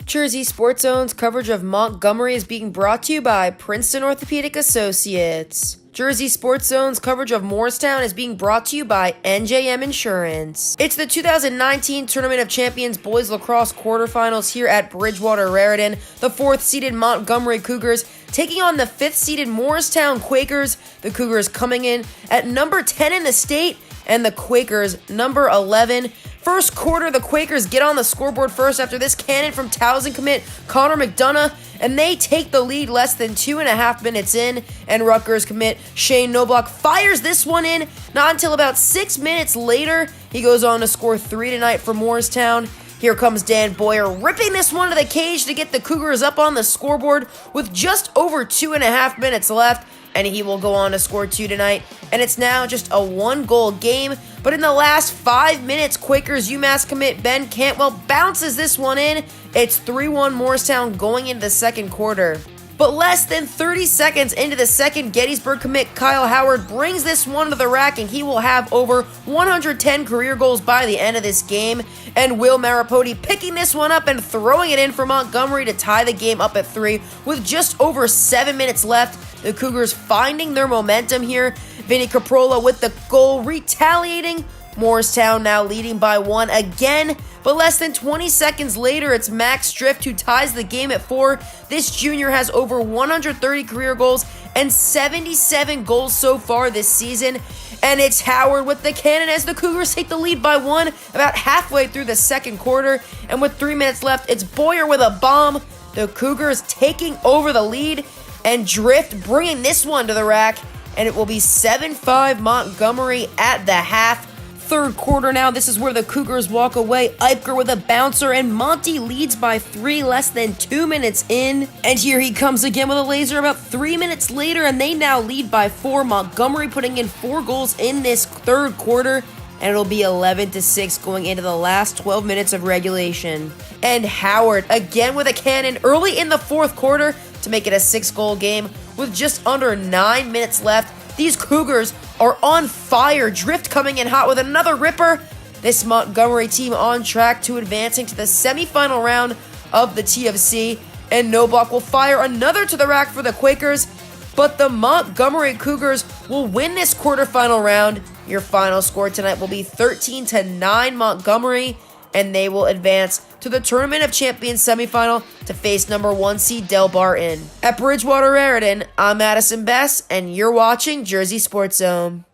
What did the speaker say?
Jersey Sports Zone's coverage of Montgomery is being brought to you by Princeton Orthopedic Associates. Jersey Sports Zone's coverage of Moorestown is being brought to you by NJM Insurance. It's the 2019 Tournament of Champions Boys Lacrosse Quarterfinals here at Bridgewater Raritan. The 4th-seeded Montgomery Cougars taking on the 5th-seeded Moorestown Quakers. The Cougars coming in at number 10 in the state and the Quakers number 11. First quarter, the Quakers get on the scoreboard first after this cannon from Towson commit Connor McDonough, and they take the lead less than 2.5 minutes in, and Rutgers commit Shane Noblock fires this one in not until about 6 minutes later. He goes on to score 3 tonight for Moorestown. Here comes Dan Boyer ripping this one to the cage to get the Cougars up on the scoreboard with just over 2.5 minutes left, and he will go on to score 2 tonight, and it's now just a 1-goal game. But in the last 5 minutes, Quakers UMass commit Ben Cantwell bounces this one in. It's 3-1 Moorestown going into the second quarter. But less than 30 seconds into the second, Gettysburg commit Kyle Howard brings this one to the rack, and he will have over 110 career goals by the end of this game. And Will Maripodi picking this one up and throwing it in for Montgomery to tie the game up at 3 with just over 7 minutes left. The Cougars finding their momentum here. Vinny Caprola with the goal retaliating. Moorestown now leading by 1 again, but less than 20 seconds later, it's Max Drift who ties the game at 4. This junior has over 130 career goals and 77 goals so far this season, and it's Howard with the cannon as the Cougars take the lead by 1 about halfway through the second quarter, and with 3 minutes left, it's Boyer with a bomb. The Cougars taking over the lead, and Drift bringing this one to the rack, and it will be 7-5 Montgomery at the half. Third quarter now, this is where the Cougars walk away. Eipker with a bouncer, and Monty leads by 3 less than 2 minutes in. And here he comes again with a laser about 3 minutes later, and they now lead by 4. Montgomery putting in 4 goals in this third quarter, and it'll be 11-6 going into the last 12 minutes of regulation. And Howard again with a cannon early in the fourth quarter to make it a 6-goal game with just under 9 minutes left. These Cougars are on fire. Drift coming in hot with another ripper. This Montgomery team on track to advancing to the semifinal round of the TFC. And Noblock will fire another to the rack for the Quakers. But the Montgomery Cougars will win this quarterfinal round. Your final score tonight will be 13-9 Montgomery, and they will advance to the Tournament of Champions semifinal to face number 1 seed Del Barton. At Bridgewater Raritan, I'm Madison Bess, and you're watching Jersey Sports Zone.